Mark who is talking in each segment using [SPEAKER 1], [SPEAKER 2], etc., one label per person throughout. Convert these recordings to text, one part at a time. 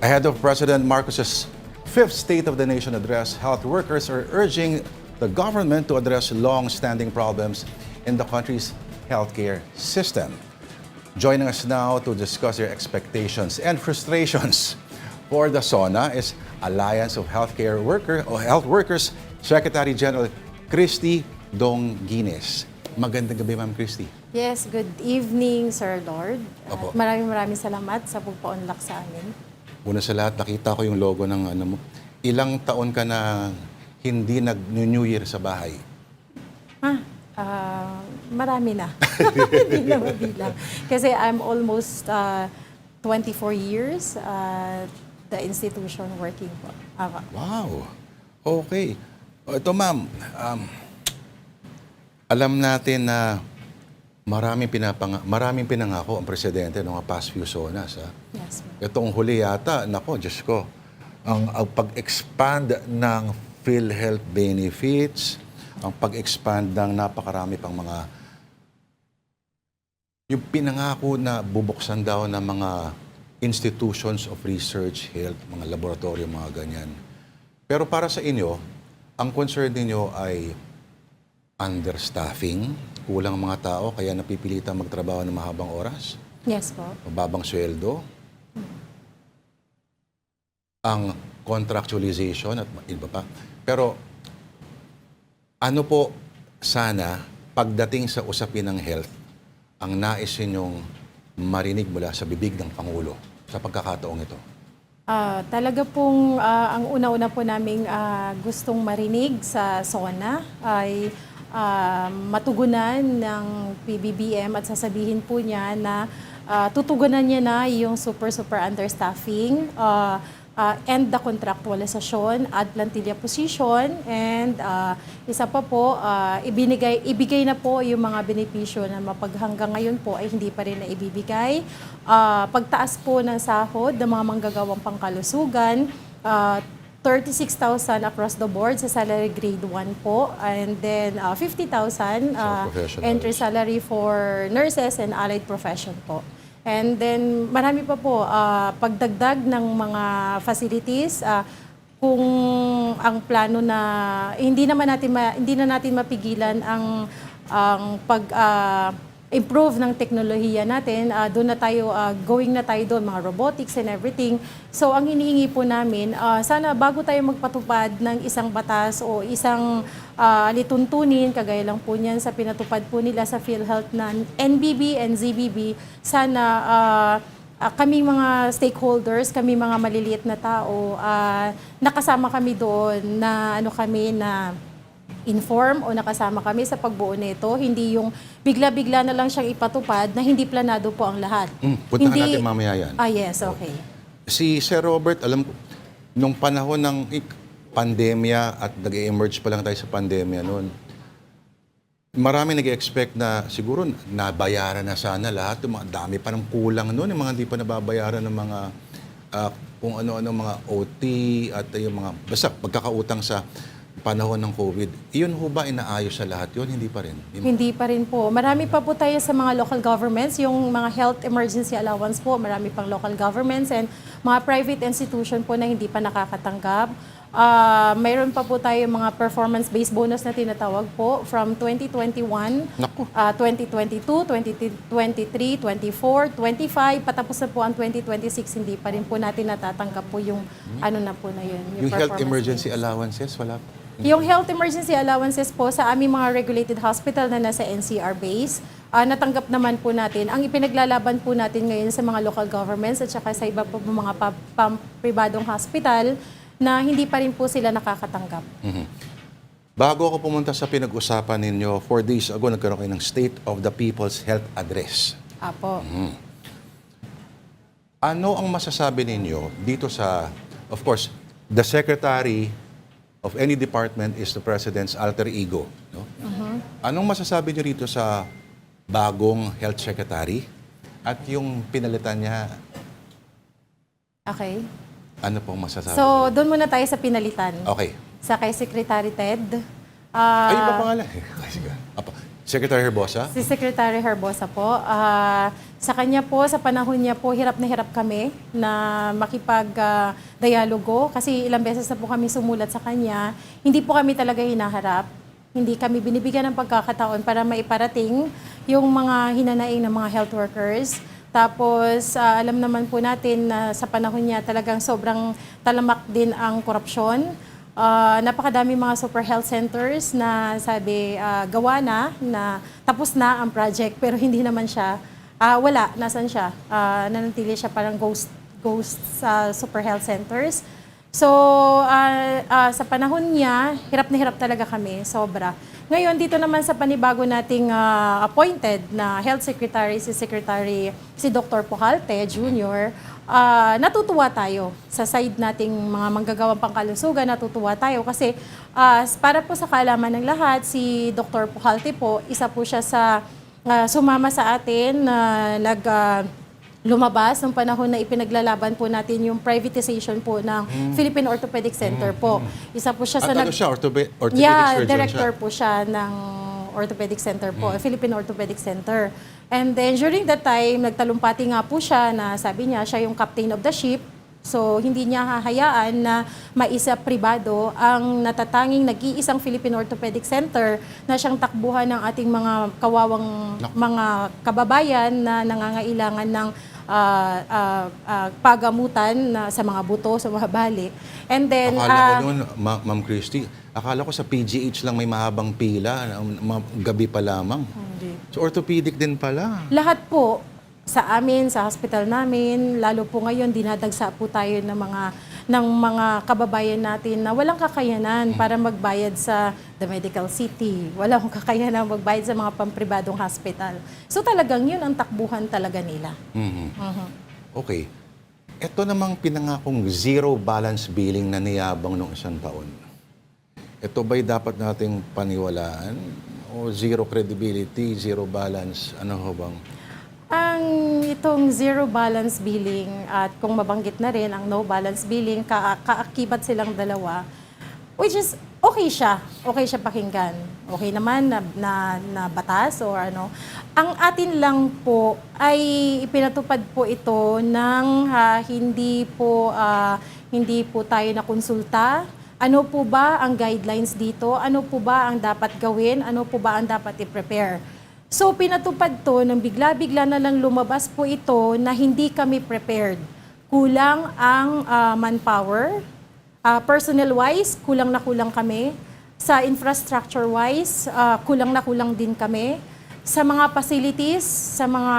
[SPEAKER 1] Ahead of President Marcos's fifth State of the Nation address, health workers are urging the government to address long-standing problems in the country's healthcare system. Joining us now to discuss their expectations and frustrations for the SONA is Alliance of Health Workers Secretary General Christy Dongines. Magandang gabi, Ma'am Christy.
[SPEAKER 2] Yes, good evening, Sir Lord.
[SPEAKER 1] Opo.
[SPEAKER 2] At maraming salamat sa pagpa-unlock sa amin.
[SPEAKER 1] Una sa lahat, nakita ko yung logo ng ano mo. Ilang taon ka na hindi nag-New Year sa bahay?
[SPEAKER 2] Marami na. Hindi na mabilang. Kasi I'm almost 24 years at the institution working po.
[SPEAKER 1] Wow! Okay. Ito, ma'am. Alam natin na maraming pinangako ang presidente ng mga past few SONAs.
[SPEAKER 2] Yes, ma'am.
[SPEAKER 1] Itong huli yata, nako, Diyos ko, ang pag-expand ng PhilHealth benefits, ang pag-expand ng napakarami pang mga, yung pinangako na bubuksan daw ng mga institutions of research, health, mga laboratorio, mga ganyan. Pero para sa inyo, ang concern ninyo ay understaffing, kulang mga tao, kaya napipilitan magtrabaho ng mahabang oras,
[SPEAKER 2] Yes po.
[SPEAKER 1] mababang sweldo, ang contractualization at iba pa. Pero ano po sana pagdating sa usapin ng health ang nais ninyong marinig mula sa bibig ng Pangulo sa pagkakataong ito?
[SPEAKER 2] Talaga pong ang una-una po naming gustong marinig sa SONA ay matugunan ng PBBM at sasabihin po niya na tutugunan niya na yung super understaffing, end the contractualization, add plantilla position, and isa pa po, ibigay na po yung mga benepisyo na hanggang ngayon po ay hindi pa rin na ibibigay. Pagtaas po ng sahod ng mga manggagawang pangkalusugan, 36,000 across the board sa salary grade 1 po, and then 50,000 entry salary for nurses and allied profession po. And then marami pa po pagdagdag ng mga facilities, kung ang plano na hindi na natin mapigilan ang pag improve ng teknolohiya natin, doon na tayo going na tayo doon, mga robotics and everything. So ang hinihingi po namin, sana bago tayo magpatupad ng isang batas o isang lituntunin, kagaya lang po niyan sa pinatupad po nila sa PhilHealth na NBB and ZBB, sana kami mga stakeholders, kami mga maliliit na tao, nakasama kami doon na inform o nakasama kami sa pagbuo nito. Hindi yung bigla-bigla na lang siyang ipatupad na hindi planado po ang lahat.
[SPEAKER 1] Puntahan natin mamaya yan.
[SPEAKER 2] Yes, okay.
[SPEAKER 1] Si Sir Robert, alam ko, nung panahon ng pandemya at nag-emerge pa lang tayo sa pandemya noon, marami nag-expect na siguro nabayaran na sana lahat. Yung mga dami pa ng kulang noon, yung mga hindi pa nababayaran ng mga kung ano-ano mga OT at yung mga basta pagkakautang sa panahon ng COVID. Iyon ho ba inaayos sa lahat yun? Hindi pa rin?
[SPEAKER 2] Hindi pa rin po. Marami pa po tayo sa mga local governments, yung mga health emergency allowance po, marami pang local governments and mga private institution po na hindi pa nakakatanggap. Mayroon pa po tayo mga performance-based bonus na tinatawag po from 2021,
[SPEAKER 1] Naku.
[SPEAKER 2] 2022, 2023, 24, 25, patapos na po ang 2026, hindi pa rin po natin natatanggap po yung ano na po na yun.
[SPEAKER 1] Yung health emergency allowances, wala pa?
[SPEAKER 2] Yung health emergency allowances po sa aming mga regulated hospital na nasa NCR base, natanggap naman po natin. Ang ipinaglalaban po natin ngayon sa mga local governments at saka sa iba po mga pribadong hospital na hindi pa rin po sila nakakatanggap.
[SPEAKER 1] Bago ako pumunta sa pinag-usapan ninyo, 4 days ago nagkaroon kayo ng State of the People's Health Address.
[SPEAKER 2] Apo.
[SPEAKER 1] Ano ang masasabi ninyo dito sa, of course, the Secretary of any department is the President's alter ego. No? Anong masasabi niyo rito sa bagong Health Secretary at yung pinalitan niya?
[SPEAKER 2] Okay.
[SPEAKER 1] Ano pong masasabi?
[SPEAKER 2] So, doon muna tayo sa pinalitan.
[SPEAKER 1] Okay.
[SPEAKER 2] Sa kay Secretary Ted.
[SPEAKER 1] Ay, iba pangalan. Sige. Secretary Herbosa?
[SPEAKER 2] Si Secretary Herbosa po. Sa kanya po, sa panahon niya po, hirap na hirap kami na makipag-dialogo kasi ilang beses na po kami sumulat sa kanya. Hindi po kami talaga hinaharap. Hindi kami binibigyan ng pagkakataon para maiparating yung mga hinanaing ng mga health workers. Tapos, alam naman po natin na sa panahon niya talagang sobrang talamak din ang korupsyon. Napakadami mga super health centers na sabi gawa na tapos na ang project pero hindi naman siya wala, nasan siya? Nanatili siya parang ghost sa super health centers. So, sa panahon niya, hirap na hirap talaga kami, sobra. Ngayon, dito naman sa panibago nating appointed na Health Secretary, si Dr. Pujalte Jr., natutuwa tayo sa side nating mga manggagawang pangkalusugan, natutuwa tayo kasi para po sa kaalaman ng lahat, si Dr. Pujalte po, isa po siya sa sumama sa atin na lumabas nung panahon na ipinaglalaban po natin yung privatization po ng Philippine Orthopedic Center po. Isa po siya sa
[SPEAKER 1] Ano siya? Orthopedic surgeon
[SPEAKER 2] director
[SPEAKER 1] siya?
[SPEAKER 2] po siya ng Orthopedic Center po, Philippine Orthopedic Center. And then during that time, nagtalumpati nga po siya na sabi niya, siya yung captain of the ship. So, hindi niya hahayaan na maisa pribado ang natatanging nag-iisang Philippine Orthopedic Center na siyang takbuhan ng ating mga kawawang mga kababayan na nangangailangan ng pagamutan sa mga buto, sa mga bali. And then,
[SPEAKER 1] Akala ko noon, Ma'am Christy, akala ko sa PGH lang may mahabang pila, gabi pa lamang.
[SPEAKER 2] Hindi.
[SPEAKER 1] So orthopedic din pala.
[SPEAKER 2] Lahat po sa amin, sa hospital namin, lalo po ngayon dinadagsa po tayo ng mga kababayan natin na walang kakayanan para magbayad sa The Medical City. Walang kakayanan magbayad sa mga pampribadong hospital. So talagang yun ang takbuhan talaga nila.
[SPEAKER 1] Okay. Ito namang pinangakong zero balance billing na niyabang nung isang taon. Ito ba'y dapat nating paniwalaan? O zero credibility, zero balance? Ano ho bang?
[SPEAKER 2] Ang itong zero balance billing at kung mabanggit na rin ang no balance billing, kaakibat silang dalawa, which is okay siya. Okay siya pakinggan. Okay naman na batas o ano. Ang atin lang po ay ipinatupad po ito ng hindi po tayo na konsulta. Ano po ba ang guidelines dito? Ano po ba ang dapat gawin? Ano po ba ang dapat i-prepare? So, pinatupad to nang bigla-bigla na lang lumabas po ito na hindi kami prepared. Kulang ang manpower. Personnel-wise, kulang na kulang kami. Sa infrastructure-wise, kulang na kulang din kami. Sa mga facilities, sa mga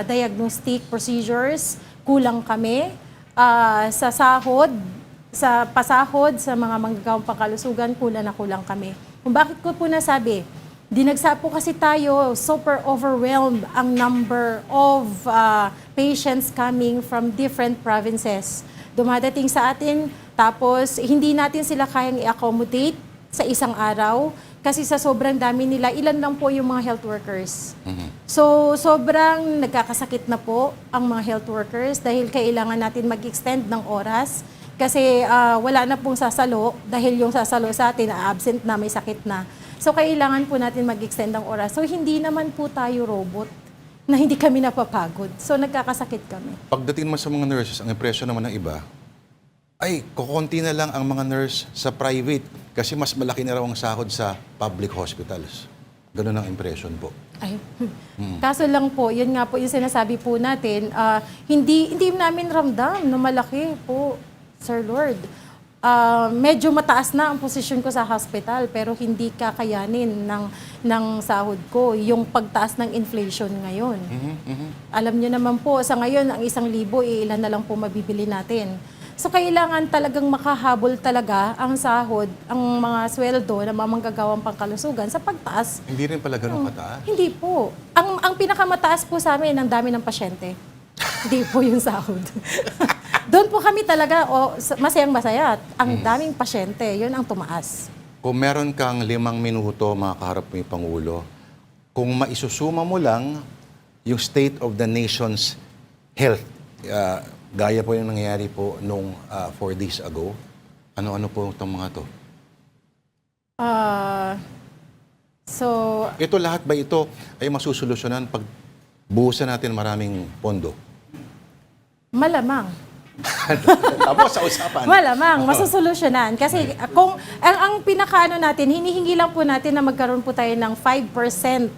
[SPEAKER 2] diagnostic procedures, kulang kami. Sa sahod, sa pasahod, sa mga manggagawang pangkalusugan, kulang na kulang kami. Kung bakit ko po nasabi, dinagsa po kasi tayo, super overwhelmed ang number of patients coming from different provinces. Dumadating sa atin, tapos hindi natin sila kayang i-accommodate sa isang araw kasi sa sobrang dami nila, ilan lang po yung mga health workers. So, sobrang nagkakasakit na po ang mga health workers dahil kailangan natin mag-extend ng oras kasi wala na pong sasalo dahil yung sasalo sa atin, absent na, may sakit na. So, kailangan po natin mag-extend ng oras. So, hindi naman po tayo robot na hindi kami napapagod. So, nagkakasakit kami.
[SPEAKER 1] Pagdating naman sa mga nurses, ang impression naman ng iba, ay, kukunti na lang ang mga nurse sa private kasi mas malaki na raw ang sahod sa public hospitals. Ganun ang impression po.
[SPEAKER 2] Ay, kaso lang po, yun nga po yung sinasabi po natin, hindi namin ramdam na malaki po, Sir Lord. Medyo mataas na ang posisyon ko sa hospital pero hindi kakayanin ng sahod ko yung pagtaas ng inflation ngayon. Alam niyo naman po, sa ngayon, ang 1,000, ilan na lang po mabibili natin. So, kailangan talagang makahabol talaga ang sahod, ang mga sweldo ng mga manggagawang pangkalusugan sa pagtaas.
[SPEAKER 1] Hindi rin pala ganun kataas.
[SPEAKER 2] Hindi po. Ang pinakamataas po sa amin, ang dami ng pasyente. Hindi po yung sahod. Doon po kami talaga, masayang-masaya. Ang daming pasyente, yun ang tumaas.
[SPEAKER 1] Kung meron kang 5 minuto, makaharap mo yung Pangulo, kung maisusuma mo lang yung state of the nation's health, gaya po yung nangyayari po nung 4 days ago, ano-ano po itong mga to?
[SPEAKER 2] So,
[SPEAKER 1] Ito lahat ba ito ay masusolusyonan pag buhusan natin maraming pondo?
[SPEAKER 2] malamang.
[SPEAKER 1] Tapos sa usapan.
[SPEAKER 2] Malamang, masusolusyonan. Kasi kung ang pinakaano natin, hinihingi lang po natin na magkaroon po tayo ng 5%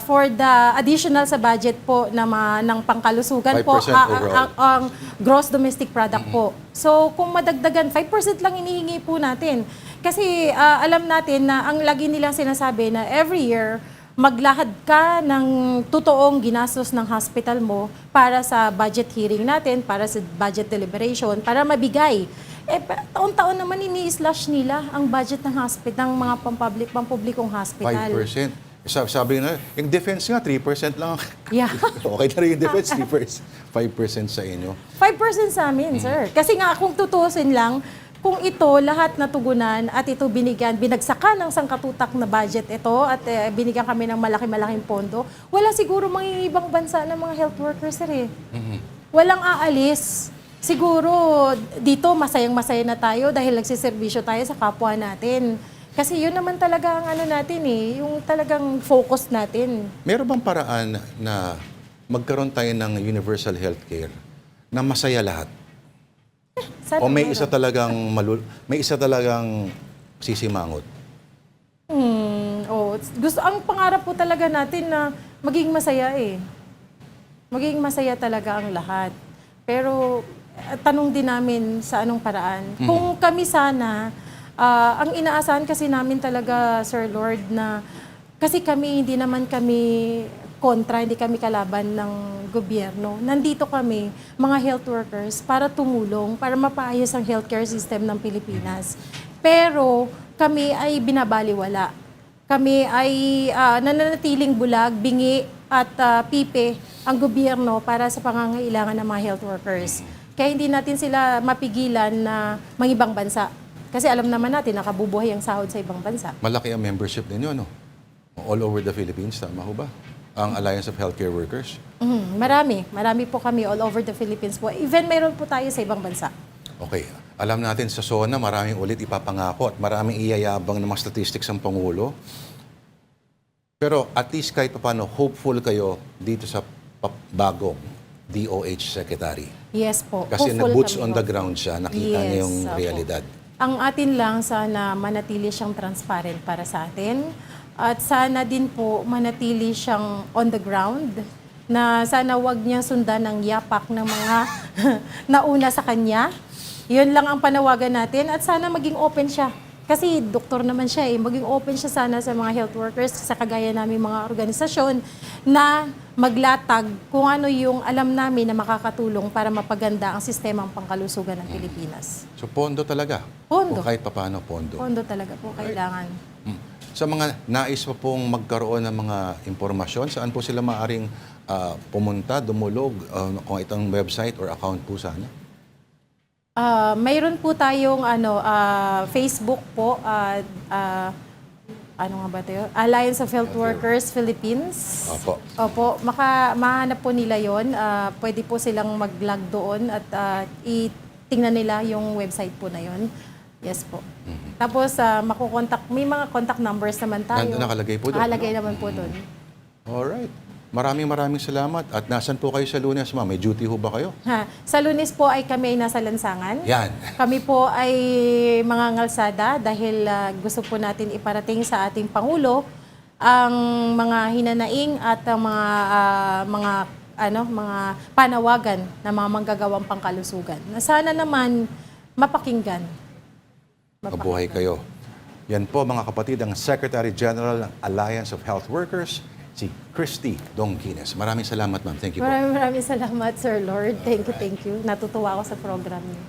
[SPEAKER 2] for the additional sa budget po ng pangkalusugan po,
[SPEAKER 1] 5% overall.
[SPEAKER 2] ang gross domestic product po. So kung madagdagan, 5% lang hinihingi po natin. Kasi alam natin na ang lagi nilang sinasabi na every year, maglahad ka ng totoong ginastos ng hospital mo para sa budget hearing natin, para sa budget deliberation, para mabigay. Taon-taon naman ini-slash nila ang budget ng hospital, ng mga pampublikong hospital.
[SPEAKER 1] 5%. Sabi na, yung defense nga, 3% lang.
[SPEAKER 2] Yeah.
[SPEAKER 1] Okay na rin yung defense, 5% sa inyo.
[SPEAKER 2] 5% sa amin, sir. Kasi nga, kung tutusin lang, kung ito lahat natugunan at ito binagsakan ng sangkatutak na budget ito at binigyan kami ng malaki-malaking pondo, wala siguro mangingibang bansa ng mga health workers, sir. Walang aalis. Siguro dito masayang-masaya na tayo dahil nagsiservisyo tayo sa kapwa natin. Kasi yun naman talaga ang ano natin yung talagang focus natin.
[SPEAKER 1] Meron bang paraan na magkaroon tayo ng universal healthcare na masaya lahat?
[SPEAKER 2] Sana
[SPEAKER 1] O may
[SPEAKER 2] meron.
[SPEAKER 1] may isa talagang sisimangot?
[SPEAKER 2] Ang pangarap po talaga natin na maging masaya Maging masaya talaga ang lahat. Pero tanong din namin sa anong paraan. Kung kami sana, ang inaasahan kasi namin talaga, Sir Lord, na kasi hindi naman kami kontra, hindi kami kalaban ng gobyerno. Nandito kami, mga health workers, para tumulong, para mapaayos ang healthcare system ng Pilipinas. Pero kami ay binabaliwala. Kami ay nananatiling bulag, bingi at pipe ang gobyerno para sa pangangailangan ng mga health workers. Kaya hindi natin sila mapigilan na mangibang bansa. Kasi alam naman natin, nakabubuhay ang sahod sa ibang bansa.
[SPEAKER 1] Malaki ang membership ninyo, no? All over the Philippines, tama ho ba? Ang Alliance of Healthcare Workers.
[SPEAKER 2] Marami po kami all over the Philippines po. Even mayroon po tayo sa ibang bansa.
[SPEAKER 1] Okay. Alam natin sa SONA, maraming ulit ipapangako at maraming iyayabang ng mga statistics ang Pangulo. Pero at least kahit paano, hopeful kayo dito sa bagong DOH Secretary.
[SPEAKER 2] Yes po.
[SPEAKER 1] Kasi
[SPEAKER 2] Hopeful
[SPEAKER 1] na-boots
[SPEAKER 2] kami,
[SPEAKER 1] on the
[SPEAKER 2] hopeful.
[SPEAKER 1] ground siya, nakita niya yung
[SPEAKER 2] Opo.
[SPEAKER 1] realidad.
[SPEAKER 2] Ang atin lang, sana manatili siyang transparent para sa atin. At sana din po manatili siyang on the ground, na sana wag niyang sundan ng yapak ng mga nauna sa kanya. Yun lang ang panawagan natin at sana maging open siya. Kasi doktor naman siya maging open siya sana sa mga health workers, sa kagaya namin mga organisasyon, na maglatag kung ano yung alam namin na makakatulong para mapaganda ang sistemang pangkalusugan ng Pilipinas.
[SPEAKER 1] So pondo talaga.
[SPEAKER 2] Pondo.
[SPEAKER 1] O kahit paano pondo.
[SPEAKER 2] Pondo talaga po kailangan.
[SPEAKER 1] Sa mga nais pa pong magkaroon ng mga impormasyon, saan po sila maaring pumunta, dumulog, kung itong website or account po sana?
[SPEAKER 2] Mayroon po tayong Facebook po, ano nga ba ito? Alliance of Health Workers Philippines.
[SPEAKER 1] Opo.
[SPEAKER 2] Opo, mahanap po nila yon. Pwede po silang mag-log doon at itingnan nila yung website po na yon. Yes po. Tapos may mga contact numbers naman tayo.
[SPEAKER 1] Nakalagay po doon.
[SPEAKER 2] Nakalagay naman po doon.
[SPEAKER 1] Alright. Maraming salamat. At nasan po kayo sa Lunes, ma'am? May duty ho ba kayo?
[SPEAKER 2] Sa Lunes po ay kami ay nasa Lansangan.
[SPEAKER 1] Yan.
[SPEAKER 2] Kami po ay mga ngalsada dahil gusto po natin iparating sa ating Pangulo ang mga hinanaing at ang mga panawagan ng mga manggagawang pangkalusugan. Na sana naman mapakinggan.
[SPEAKER 1] Mabuhay kayo. Yan po mga kapatid, ang Secretary General ng Alliance of Health Workers, si Christy Dongines. Maraming salamat, ma'am. Thank you po.
[SPEAKER 2] Maraming salamat, Sir Lord. Thank you. Natutuwa ako sa program niyo.